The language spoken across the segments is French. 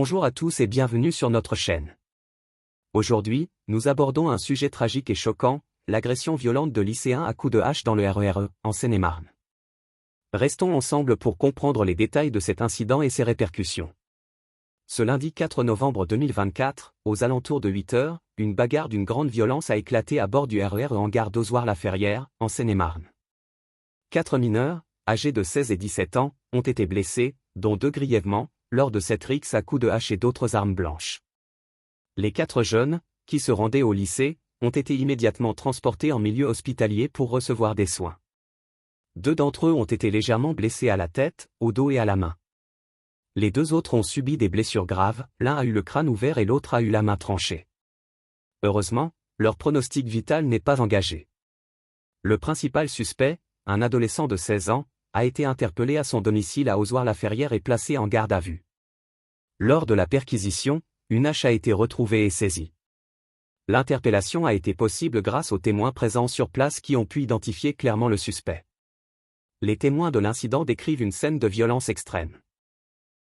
Bonjour à tous et bienvenue sur notre chaîne. Aujourd'hui, nous abordons un sujet tragique et choquant, l'agression violente de lycéens à coups de hache dans le RER E, en Seine-et-Marne. Restons ensemble pour comprendre les détails de cet incident et ses répercussions. Ce lundi 4 novembre 2024, aux alentours de 8 h, une bagarre d'une grande violence a éclaté à bord du RER E en gare d'Ozoir-la-Ferrière, en Seine-et-Marne. 4 mineurs, âgés de 16 et 17 ans, ont été blessés, dont 2 grièvement, lors de cette rixe à coups de hache et d'autres armes blanches. Les 4 jeunes, qui se rendaient au lycée, ont été immédiatement transportés en milieu hospitalier pour recevoir des soins. 2 d'entre eux ont été légèrement blessés à la tête, au dos et à la main. Les 2 autres ont subi des blessures graves, l'un a eu le crâne ouvert et l'autre a eu la main tranchée. Heureusement, leur pronostic vital n'est pas engagé. Le principal suspect, un adolescent de 16 ans, a été interpellé à son domicile à Ozoir-la-Ferrière et placé en garde à vue. Lors de la perquisition, une hache a été retrouvée et saisie. L'interpellation a été possible grâce aux témoins présents sur place qui ont pu identifier clairement le suspect. Les témoins de l'incident décrivent une scène de violence extrême.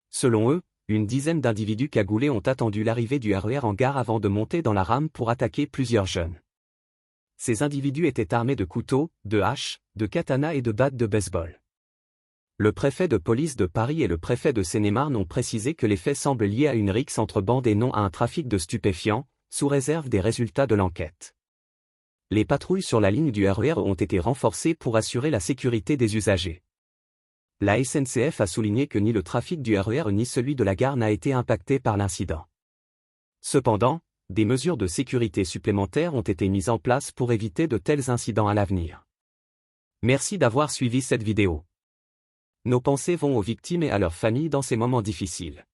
Selon eux, une dizaine d'individus cagoulés ont attendu l'arrivée du RER en gare avant de monter dans la rame pour attaquer plusieurs jeunes. Ces individus étaient armés de couteaux, de haches, de katanas et de battes de baseball. Le préfet de police de Paris et le préfet de Seine-et-Marne ont précisé que les faits semblent liés à une rixe entre bandes et non à un trafic de stupéfiants, sous réserve des résultats de l'enquête. Les patrouilles sur la ligne du RER ont été renforcées pour assurer la sécurité des usagers. La SNCF a souligné que ni le trafic du RER ni celui de la gare n'a été impacté par l'incident. Cependant, des mesures de sécurité supplémentaires ont été mises en place pour éviter de tels incidents à l'avenir. Merci d'avoir suivi cette vidéo. Nos pensées vont aux victimes et à leurs familles dans ces moments difficiles.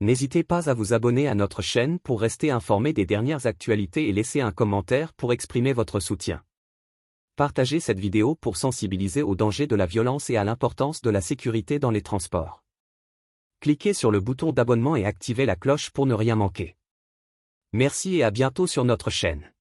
N'hésitez pas à vous abonner à notre chaîne pour rester informé des dernières actualités et laisser un commentaire pour exprimer votre soutien. Partagez cette vidéo pour sensibiliser aux dangers de la violence et à l'importance de la sécurité dans les transports. Cliquez sur le bouton d'abonnement et activez la cloche pour ne rien manquer. Merci et à bientôt sur notre chaîne.